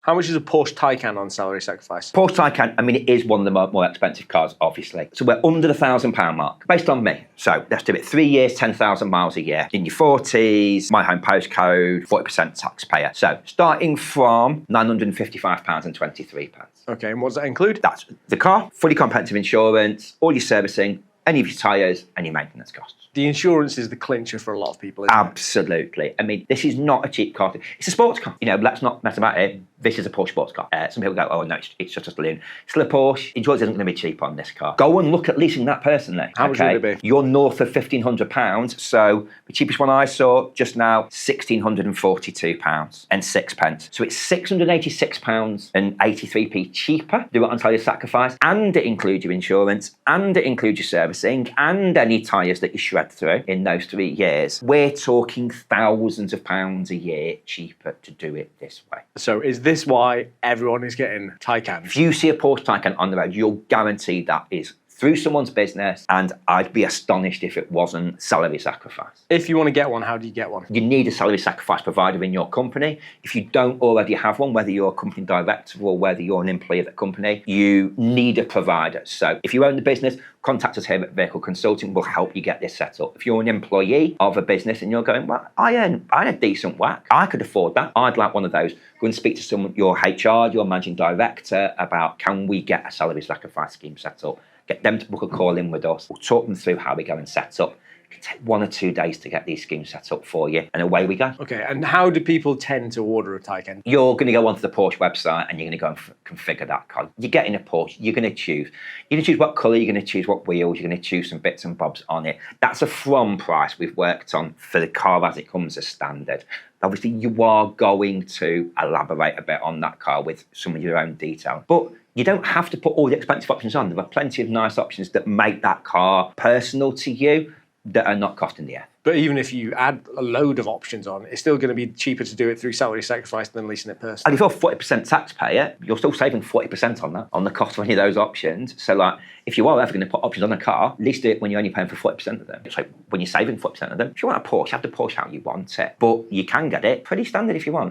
How much is a Porsche Taycan on salary sacrifice? Porsche Taycan, I mean, it is one of the more expensive cars, obviously. So we're under the £1,000 mark, based on me. So let's do it. 3 years, 10,000 miles a year. In your 40s, my home postcode, 40% taxpayer. So starting from £955.23. Okay, and what does that include? That's the car, fully comprehensive insurance, all your servicing, any of your tyres, and your maintenance costs. The insurance is the clincher for a lot of people, isn't Absolutely. I mean, this is not a cheap car. It's a sports car. You know, let's not mess about it. This is a Porsche sports car. Some people go, oh, no, it's just a saloon. Still a Porsche. Insurance isn't going to be cheap on this car. Go and look at leasing that personally. How much would it be? You're north of £1,500. So the cheapest one I saw just now, £1,642 and 6 pence. So it's £686 and 83p cheaper. Do it on salary sacrifice. And it includes your insurance. And it includes your servicing. And any tyres that you shred through in those 3 years. We're talking thousands of pounds a year cheaper to do it this way. So is this why everyone is getting Taycans? If you see a Porsche Taycan on the road, you'll guarantee that is through someone's business, and I'd be astonished if it wasn't salary sacrifice. If you want to get one, how do you get one? You need a salary sacrifice provider in your company. If you don't already have one, whether you're a company director or whether you're an employee of the company, you need a provider. So if you own the business, contact us here at Vehicle Consulting. We'll help you get this set up. If you're an employee of a business and you're going, well, I earn a decent whack, I could afford that, I'd like one of those. Go and speak to someone, your HR, your managing director, about can we get a salary sacrifice scheme set up? Get them to book a call in with us. We'll talk them through how we go and set up. It can take 1 or 2 days to get these schemes set up for you, and away we go. Okay, and how do people tend to order a Taycan? You're going to go onto the Porsche website and you're going to go and configure that car. You're getting a Porsche, you're going to choose. You're going to choose what colour, you're going to choose what wheels, you're going to choose some bits and bobs on it. That's a from price we've worked on for the car as it comes as standard. Obviously, you are going to elaborate a bit on that car with some of your own detail. But you don't have to put all the expensive options on. There are plenty of nice options that make that car personal to you that are not costing the earth. But even if you add a load of options on, it's still going to be cheaper to do it through salary sacrifice than leasing it personally. And if you're 40% taxpayer, you're still saving 40% on that, on the cost of any of those options. So like, if you are ever going to put options on a car, at least do it when you're only paying for 40% of them. So when you're saving 40% of them, if you want a Porsche, have the Porsche how you want it. But you can get it pretty standard if you want.